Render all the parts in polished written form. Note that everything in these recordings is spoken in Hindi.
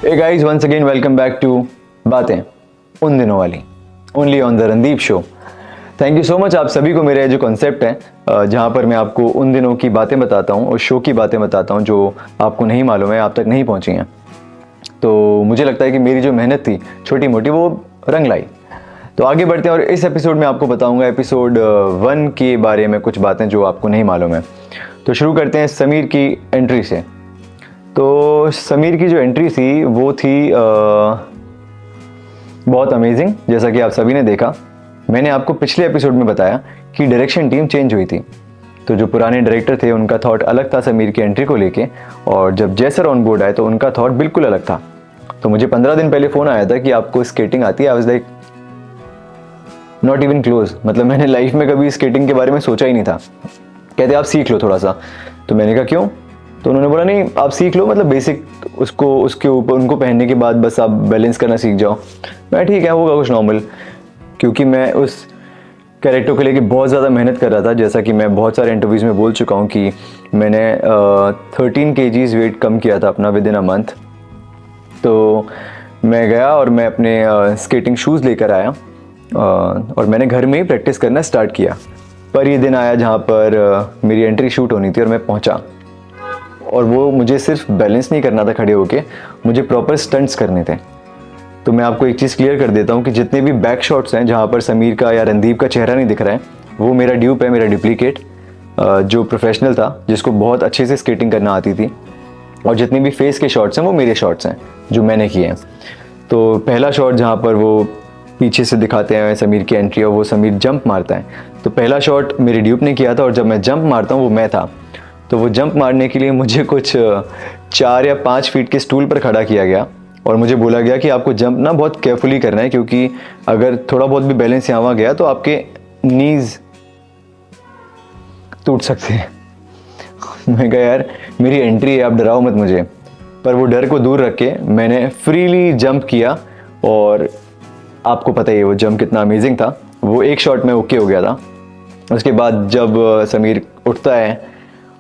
Hey guys, once again welcome back to बातें उन दिनों वाली, only on the Randeep show. Thank you so much आप सभी को। मेरा जो कॉन्सेप्ट है जहाँ पर मैं आपको उन दिनों की बातें बताता हूँ और शो की बातें बताता हूँ जो आपको नहीं मालूम है, आप तक नहीं पहुँची हैं। तो मुझे लगता है कि मेरी जो मेहनत थी छोटी मोटी वो रंग लाई। तो आगे बढ़ते हैं और इस एपिसोड में आपको बताऊंगा एपिसोड 1 के बारे में कुछ बातें जो आपको नहीं मालूम है। तो शुरू करते हैं समीर की एंट्री से। तो समीर की जो एंट्री थी वो थी बहुत अमेजिंग। जैसा कि आप सभी ने देखा, मैंने आपको पिछले एपिसोड में बताया कि डायरेक्शन टीम चेंज हुई थी। तो जो पुराने डायरेक्टर थे उनका थॉट अलग था समीर की एंट्री को लेके, और जब जय सर ऑन बोर्ड आए तो उनका थॉट बिल्कुल अलग था। तो मुझे 15 दिन पहले फ़ोन आया था कि आपको स्केटिंग आती है। I was like not even close, मतलब मैंने लाइफ में कभी स्केटिंग के बारे में सोचा ही नहीं था। कहते आप सीख लो थोड़ा सा। तो मैंने कहा क्यों? तो उन्होंने बोला नहीं आप सीख लो, मतलब बेसिक उसको उसके ऊपर उनको पहनने के बाद बस आप बैलेंस करना सीख जाओ। मैं ठीक है, होगा कुछ नॉर्मल, क्योंकि मैं उस कैरेक्टर को लेके बहुत ज़्यादा मेहनत कर रहा था। जैसा कि मैं बहुत सारे इंटरव्यूज़ में बोल चुका हूँ कि मैंने 13 kgs वेट कम किया था अपना विद इन अ मंथ। तो मैं गया और मैं अपने स्केटिंग शूज़ लेकर आया और मैंने घर में ही प्रैक्टिस करना स्टार्ट किया। पर ये दिन आया जहाँ पर मेरी एंट्री शूट होनी थी और मैं पहुँचा, और वो मुझे सिर्फ बैलेंस नहीं करना था खड़े होके, मुझे प्रॉपर स्टंट्स करने थे। तो मैं आपको एक चीज़ क्लियर कर देता हूँ कि जितने भी बैक शॉट्स हैं जहाँ पर समीर का या रणदीप का चेहरा नहीं दिख रहा है, वो मेरा ड्यूप है, मेरा डुप्लीकेट जो प्रोफेशनल था, जिसको बहुत अच्छे से स्केटिंग करना आती थी। और जितने भी फेस के शॉट्स हैं वो मेरे शॉट्स हैं जो मैंने किए हैं। तो पहला शॉट जहाँ पर वो पीछे से दिखाते हैं समीर की एंट्री और वो समीर जंप मारता है, तो पहला शॉट मेरे ड्यूप ने किया था, और जब मैं जंप मारता हूँ वो मैं था। तो वो जंप मारने के लिए मुझे कुछ 4 या 5 फीट के स्टूल पर खड़ा किया गया और मुझे बोला गया कि आपको जंप ना बहुत केयरफुली करना है, क्योंकि अगर थोड़ा बहुत भी बैलेंस यहाँ वहाँ गया तो आपके नीज टूट सकते हैं। मैं कहा यार मेरी एंट्री है, आप डराओ मत मुझे। पर वो डर को दूर रख के मैंने फ्रीली जंप किया, और आपको पता ही है वो जंप कितना अमेजिंग था। वो एक शॉट में ओके हो गया था। उसके बाद जब समीर उठता है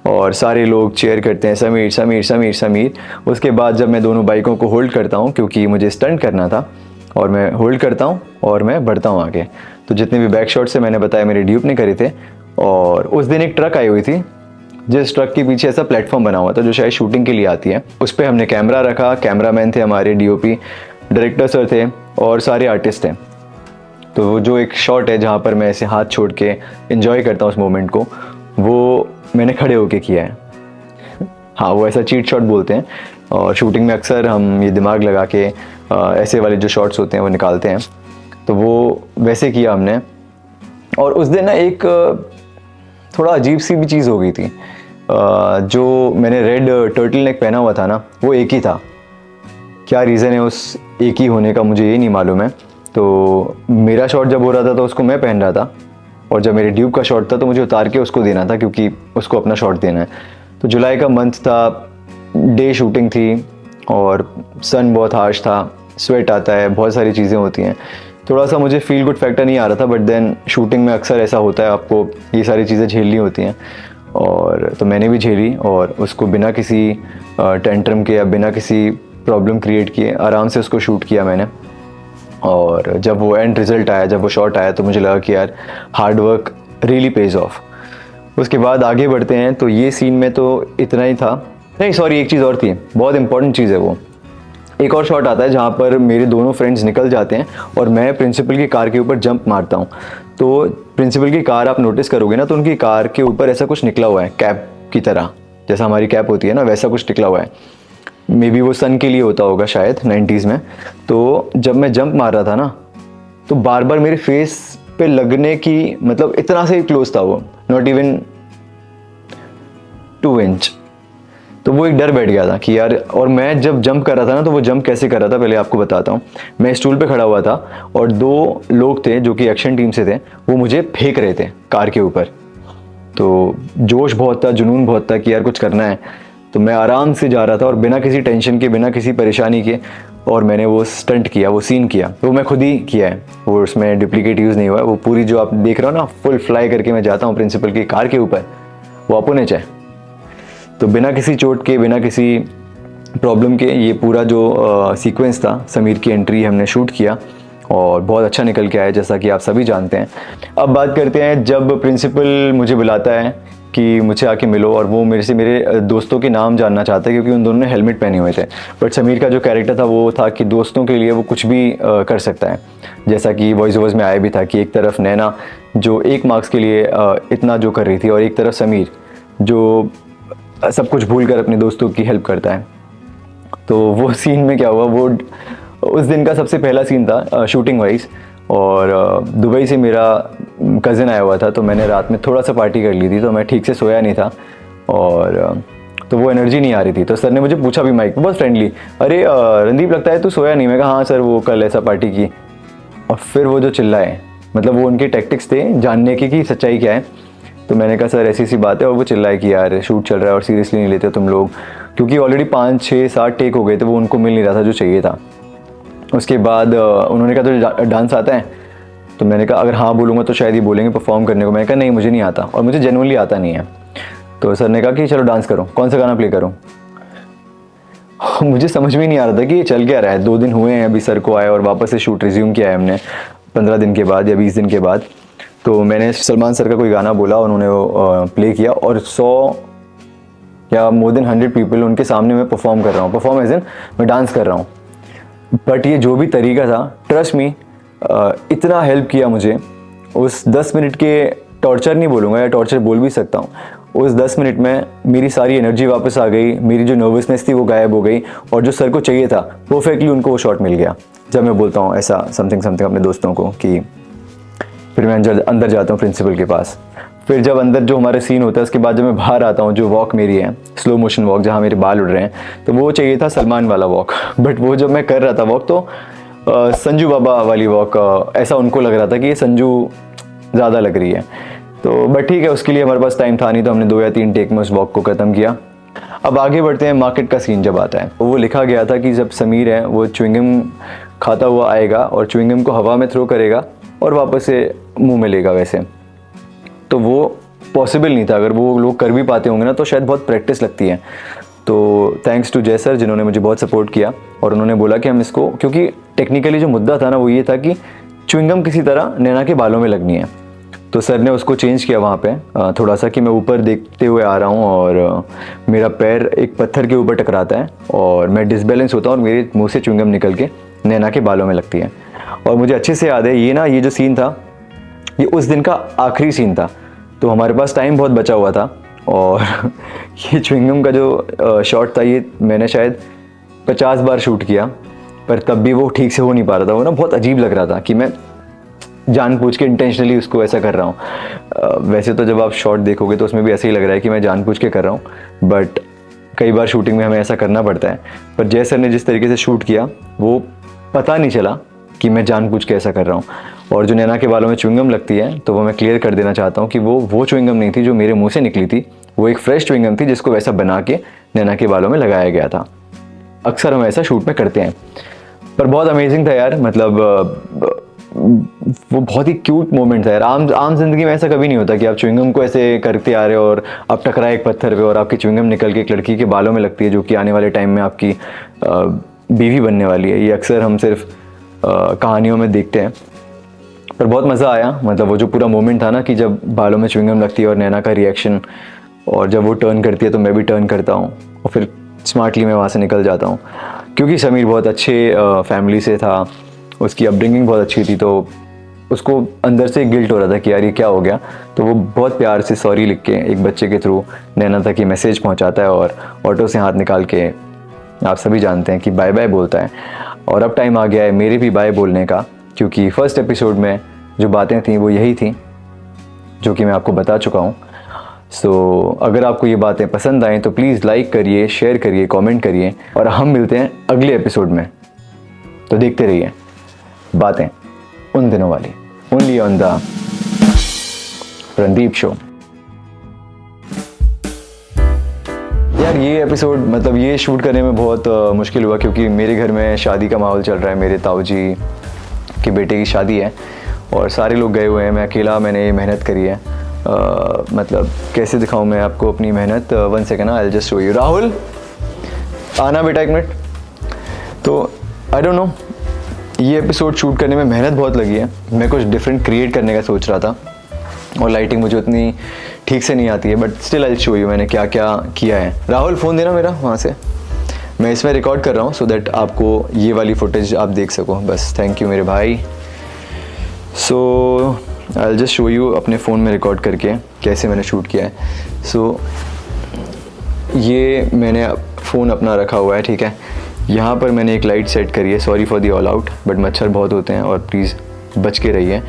और सारे लोग चेयर करते हैं समीर समीर समीर समीर, उसके बाद जब मैं दोनों बाइकों को होल्ड करता हूँ क्योंकि मुझे स्टंट करना था, और मैं होल्ड करता हूँ और मैं बढ़ता हूँ आगे। तो जितने भी बैक शॉट से मैंने बताया मेरे ड्यूप ने करे थे। और उस दिन एक ट्रक आई हुई थी, जिस ट्रक के पीछे ऐसा प्लेटफॉर्म बना हुआ था जो शायद शूटिंग के लिए आती है। उस पर हमने कैमरा रखा, कैमरामैन थे हमारे, डीओपी, डायरेक्टर सर थे और सारे आर्टिस्ट हैं। तो वो जो एक शॉट है जहाँ पर मैं ऐसे हाथ छोड़ के एंजॉय करता हूँ उस मोमेंट को, वो मैंने खड़े होके किया है। हाँ, वो ऐसा चीट शॉट बोलते हैं, और शूटिंग में अक्सर हम ये दिमाग लगा के ऐसे वाले जो शॉट्स होते हैं वो निकालते हैं। तो वो वैसे किया हमने। और उस दिन ना एक थोड़ा अजीब सी भी चीज़ हो गई थी। जो मैंने रेड टर्टल नेक पहना हुआ था ना, वो एक ही था। क्या रीज़न है उस एक ही होने का मुझे ये नहीं मालूम है। तो मेरा शॉट जब हो रहा था तो उसको मैं पहन रहा था, और जब मेरे ड्यूब का शॉट था तो मुझे उतार के उसको देना था, क्योंकि उसको अपना शॉट देना है। तो जुलाई का मंथ था, डे शूटिंग थी और सन बहुत हार्श था, स्वेट आता है, बहुत सारी चीज़ें होती हैं। थोड़ा सा मुझे फील गुड फैक्टर नहीं आ रहा था, बट देन शूटिंग में अक्सर ऐसा होता है, आपको ये सारी चीज़ें झेलनी होती हैं। और तो मैंने भी झेली, और उसको बिना किसी टेंट्रम के या बिना किसी प्रॉब्लम क्रिएट किए आराम से उसको शूट किया मैंने। और जब वो एंड रिज़ल्ट आया, जब वो शॉट आया, तो मुझे लगा कि यार hard work really page of. उसके बाद आगे बढ़ते हैं। तो ये सीन में तो इतना ही था। नहीं सॉरी, एक चीज़ और थी, बहुत इंपॉर्टेंट चीज़ है वो। एक और शॉट आता है जहाँ पर मेरे दोनों फ्रेंड्स निकल जाते हैं और मैं प्रिंसिपल की कार के ऊपर जंप मारता हूँ। तो प्रिंसिपल की कार आप नोटिस करोगे ना, तो उनकी कार के ऊपर ऐसा कुछ निकला हुआ है, कैप की तरह, जैसा हमारी कैप होती है ना, वैसा कुछ निकला हुआ है। मे बी वो सन के लिए होता होगा शायद 90s में। तो जब मैं जंप मार रहा था ना, तो बार बार मेरे फेस पे लगने की, मतलब इतना से क्लोज था वो, नॉट इवन 2 इंच। तो वो एक डर बैठ गया था कि यार, और मैं जब जंप कर रहा था ना, तो वो जंप कैसे कर रहा था पहले आपको बताता हूँ। मैं स्टूल पे खड़ा हुआ था और 2 लोग थे जो कि एक्शन टीम से थे, वो मुझे फेंक रहे थे कार के ऊपर। तो जोश बहुत था, जुनून बहुत था कि यार कुछ करना है। तो मैं आराम से जा रहा था और बिना किसी टेंशन के, बिना किसी परेशानी के, और मैंने वो स्टंट किया, वो सीन किया, वो मैं खुद ही किया है। वो उसमें डुप्लीकेट यूज़ नहीं हुआ है। वो पूरी जो आप देख रहे हो ना, फुल फ्लाई करके मैं जाता हूँ प्रिंसिपल की कार के ऊपर, वो अपोनेच है। तो बिना किसी चोट के, बिना किसी प्रॉब्लम के ये पूरा जो सीक्वेंस था, समीर की एंट्री हमने शूट किया और बहुत अच्छा निकल के आया, जैसा कि आप सभी जानते हैं। अब बात करते हैं जब प्रिंसिपल मुझे बुलाता है कि मुझे आके मिलो, और वो मेरे से मेरे दोस्तों के नाम जानना चाहता है क्योंकि उन दोनों ने हेलमेट पहने हुए थे। बट समीर का जो कैरेक्टर था वो था कि दोस्तों के लिए वो कुछ भी कर सकता है, जैसा कि वॉइस ओवर्स में आया भी था कि एक तरफ नैना जो 1 मार्क्स के लिए इतना जो कर रही थी, और एक तरफ समीर जो सब कुछ भूल कर अपने दोस्तों की हेल्प करता है। तो वो सीन में क्या हुआ, वो उस दिन का सबसे पहला सीन था शूटिंग वाइज, और दुबई से मेरा कज़न आया हुआ था, तो मैंने रात में थोड़ा सा पार्टी कर ली थी, तो मैं ठीक से सोया नहीं था, और तो वो एनर्जी नहीं आ रही थी। तो सर ने मुझे पूछा भी माइक, बहुत फ्रेंडली, अरे रणदीप लगता है तू सोया नहीं। मैं कहा हाँ सर, वो कल ऐसा पार्टी की। और फिर वो जो चिल्लाए, मतलब वो उनके टैक्टिक्स थे जानने की कि सच्चाई क्या है। तो मैंने कहा सर ऐसी सी बात है, और वो चिल्लाए कि यार शूट चल रहा है और सीरियसली नहीं लेते तुम लोग, क्योंकि ऑलरेडी 5, 6, 7 टेक हो गए थे, वो उनको मिल नहीं रहा था जो चाहिए था। उसके बाद उन्होंने कहा तो डांस आता है, तो मैंने कहा अगर हाँ बोलूँगा तो शायद ही बोलेंगे परफॉर्म करने को। मैंने कहा नहीं मुझे नहीं आता, और मुझे जेन्युइनली आता नहीं है। तो सर ने कहा कि चलो डांस करो, कौन सा गाना प्ले करूँ। मुझे समझ में नहीं आ रहा था कि ये चल क्या रहा है। 2 दिन हुए हैं अभी सर को आए, और वापस से शूट रिज्यूम किया है हमने 15 दिन के बाद या 20 दिन के बाद। तो मैंने सलमान सर का कोई गाना बोला, उन्होंने वो प्ले किया, और 100 या मोर देन 100 पीपल उनके सामने मैं परफॉर्म कर रहा हूँ, परफॉर्म एज इन मैं डांस कर रहा हूँ। बट ये जो भी तरीका था, ट्रस्ट मी, इतना हेल्प किया मुझे। उस 10 मिनट के टॉर्चर नहीं बोलूँगा, या टॉर्चर बोल भी सकता हूँ, उस 10 मिनट में मेरी सारी एनर्जी वापस आ गई, मेरी जो नर्वसनेस थी वो गायब हो गई, और जो सर को चाहिए था परफेक्टली उनको वो शॉट मिल गया। जब मैं बोलता हूँ ऐसा समथिंग अपने दोस्तों को, कि फिर मैं अंदर जाता हूँ प्रिंसिपल के पास। फिर जब अंदर जो हमारे सीन होता है, उसके बाद जब मैं बाहर आता हूँ, जो वॉक मेरी है स्लो मोशन वॉक, जहाँ मेरे बाल उड़ रहे हैं, तो वो चाहिए था सलमान वाला वॉक। बट वो जब मैं कर रहा था वॉक, तो संजू बाबा वाली वॉक, ऐसा उनको लग रहा था कि ये संजू ज़्यादा लग रही है। तो बट ठीक है, उसके लिए हमारे पास टाइम था नहीं, तो हमने 2 या 3 टेक में उस वॉक को ख़त्म किया। अब आगे बढ़ते हैं, मार्केट का सीन जब आता है, वो लिखा गया था कि जब समीर है वो च्युइंगम खाता हुआ आएगा और च्युइंगम को हवा में थ्रो करेगा और वापस से मुंह में लेगा वैसे। तो वो पॉसिबल नहीं था, अगर वो लोग कर भी पाते होंगे ना तो शायद बहुत प्रैक्टिस लगती है। तो थैंक्स टू जय सर जिन्होंने मुझे बहुत सपोर्ट किया, और उन्होंने बोला कि हम इसको, क्योंकि टेक्निकली जो मुद्दा था ना वो ये था कि च्युइंगम किसी तरह नैना के बालों में लगनी है। तो सर ने उसको चेंज किया वहाँ पे थोड़ा सा, कि मैं ऊपर देखते हुए आ रहा हूँ और मेरा पैर एक पत्थर के ऊपर टकराता है और मैं डिसबैलेंस होता हूँ और मेरे मुंह से च्युइंगम निकल के नैना के बालों में लगती है। और मुझे अच्छे से याद है ये जो सीन था, ये उस दिन का आखिरी सीन था, तो हमारे पास टाइम बहुत बचा हुआ था। और ये च्युइंगम का जो शॉट था, ये मैंने शायद 50 बार शूट किया, पर तब भी वो ठीक से हो नहीं पा रहा था। वो ना बहुत अजीब लग रहा था कि मैं जानबूझ के इंटेंशनली उसको ऐसा कर रहा हूँ। वैसे तो जब आप शॉट देखोगे तो उसमें भी ऐसे ही लग रहा है कि मैं जानबूझ के कर रहा हूँ, बट कई बार शूटिंग में हमें ऐसा करना पड़ता है। पर जय सर ने जिस तरीके से शूट किया, वो पता नहीं चला कि मैं जानबूझ के ऐसा कर रहा हूँ। और जो नैना के बालों में च्युइंगम लगती है, तो वो मैं क्लियर कर देना चाहता हूँ कि वो च्युइंगम नहीं थी जो मेरे मुंह से निकली थी, वो एक फ्रेश च्युइंगम थी जिसको वैसा बना के नैना के बालों में लगाया गया था। अक्सर हम ऐसा शूट में करते हैं। पर बहुत अमेजिंग था यार, मतलब वो बहुत ही क्यूट मोमेंट था यार। आम जिंदगी में ऐसा कभी नहीं होता कि आप च्युइंगम को ऐसे करते आ रहे हो और आप टकराए एक पत्थर पे और आपकी च्युइंगम निकल के एक लड़की के बालों में लगती है, जो कि आने वाले टाइम में आपकी बीवी बनने वाली है। ये अक्सर हम सिर्फ कहानियों में देखते हैं। पर बहुत मज़ा आया, मतलब वो जो पूरा मोमेंट था ना कि जब बालों में च्युइंगम लगती है और नैना का रिएक्शन, और जब वो टर्न करती है तो मैं भी टर्न करता हूँ और फिर स्मार्टली मैं वहाँ से निकल जाता हूँ। क्योंकि समीर बहुत अच्छे फैमिली से था, उसकी अपब्रिंगिंग बहुत अच्छी थी, तो उसको अंदर से गिल्ट हो रहा था कि यार ये क्या हो गया। तो वो बहुत प्यार से सॉरी लिख के एक बच्चे के थ्रू नैना तक ये मैसेज पहुँचाता है और ऑटो से हाथ निकाल के, आप सभी जानते हैं कि बाय बाय बोलता है। और अब टाइम आ गया है मेरे भी बाय बोलने का, क्योंकि फर्स्ट एपिसोड में जो बातें थी वो यही थी जो कि मैं आपको बता चुका हूँ। सो अगर आपको ये बातें पसंद आएँ तो प्लीज़ लाइक करिए, शेयर करिए, कमेंट करिए, और हम मिलते हैं अगले एपिसोड में। तो देखते रहिए बातें उन दिनों वाली, only on the Randeep show. यार ये एपिसोड, मतलब ये शूट करने में बहुत मुश्किल हुआ, क्योंकि मेरे घर में शादी का माहौल चल रहा है। मेरे ताऊ जी के बेटे की शादी है और सारे लोग गए हुए हैं। मैं अकेला, मैंने ये मेहनत करी है। मतलब कैसे दिखाऊं मैं आपको अपनी मेहनत। 1 second, I will just show you. Rahul, आना बेटा 1 मिनट। तो आई डोंट नो, ये एपिसोड शूट करने में मेहनत बहुत लगी है। मैं कुछ डिफरेंट क्रिएट करने का सोच रहा था और लाइटिंग मुझे उतनी ठीक से नहीं आती है, but still I show you मैंने क्या क्या किया है। राहुल फ़ोन देना मेरा वहाँ से, मैं इसमें रिकॉर्ड कर रहा हूँ सो दैट आपको ये वाली फुटेज आप देख सको बस। थैंक यू मेरे भाई। So I will just show you अपने फ़ोन में रिकॉर्ड करके कैसे मैंने शूट किया है। सो ये मैंने फ़ोन अपना रखा हुआ है, ठीक है। यहाँ पर मैंने एक लाइट सेट करी है, sorry for the all out, but मच्छर बहुत होते हैं और प्लीज़ बच के रहिए।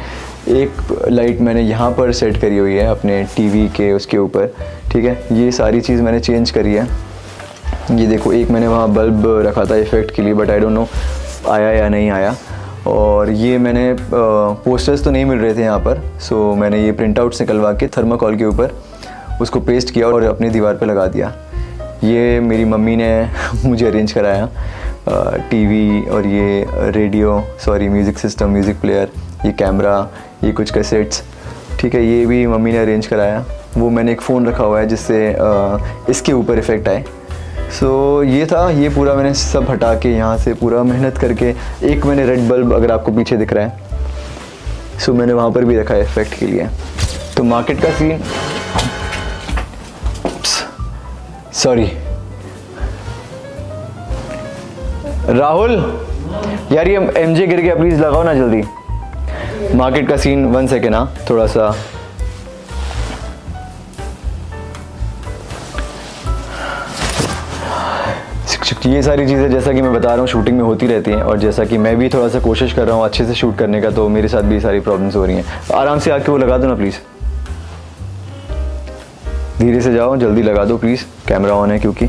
एक लाइट मैंने यहाँ पर सेट करी हुई है अपने टीवी के उसके ऊपर, ठीक है। ये सारी चीज़ मैंने चेंज करी है। ये देखो, एक मैंने वहाँ बल्ब रखा था इफ़ेक्ट के लिए, बट आई डोंट नो आया या नहीं आया। और ये मैंने पोस्टर्स तो नहीं मिल रहे थे यहाँ पर, सो मैंने ये प्रिंट आउट्स निकलवा के थर्माकोल के ऊपर उसको पेस्ट किया और अपनी दीवार पे लगा दिया। ये मेरी मम्मी ने मुझे अरेंज कराया, टीवी और ये radio, sorry music system, music player, ये कैमरा, ये कुछ कैसेट्स, ठीक है, ये भी मम्मी ने अरेंज कराया। वो मैंने एक फ़ोन रखा हुआ है जिससे इसके ऊपर इफ़ेक्ट आए। सो ये था, ये पूरा मैंने सब हटा के यहाँ से पूरा मेहनत करके, एक मैंने रेड बल्ब अगर आपको पीछे दिख रहा है, सो मैंने वहाँ पर भी रखा है इफ़ेक्ट के लिए। तो मार्केट का सीन, सॉरी राहुल यार, ये MJ गिर गया, प्लीज़ लगाओ ना जल्दी। मार्केट का सीन 1 सेकेंड, हाँ थोड़ा सा। ये सारी चीज़ें जैसा कि मैं बता रहा हूँ शूटिंग में होती रहती हैं, और जैसा कि मैं भी थोड़ा सा कोशिश कर रहा हूँ अच्छे से शूट करने का, तो मेरे साथ भी सारी प्रॉब्लम्स हो रही हैं। आराम से आके वो लगा दो ना प्लीज़, धीरे से जाओ, जल्दी लगा दो प्लीज़, कैमरा ऑन है क्योंकि।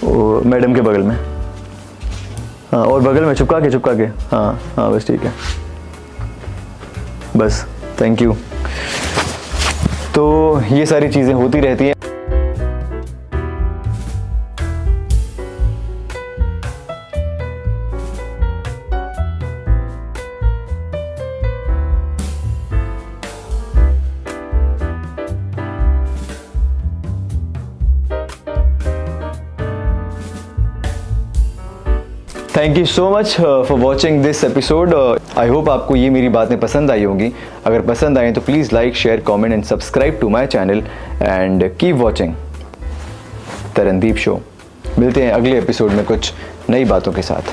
वो मैडम के बगल में, हाँ, और बगल में चुपका के, हाँ हाँ बस ठीक है, बस थैंक यू। तो ये सारी चीज़ें होती रहती हैं। Thank you so much for watching this episode. I hope आपको ये मेरी बातें पसंद आई होंगी। अगर पसंद आए तो please like, share, comment and subscribe to my channel and keep watching Tarandeep show. मिलते हैं अगले एपिसोड में कुछ नई बातों के साथ।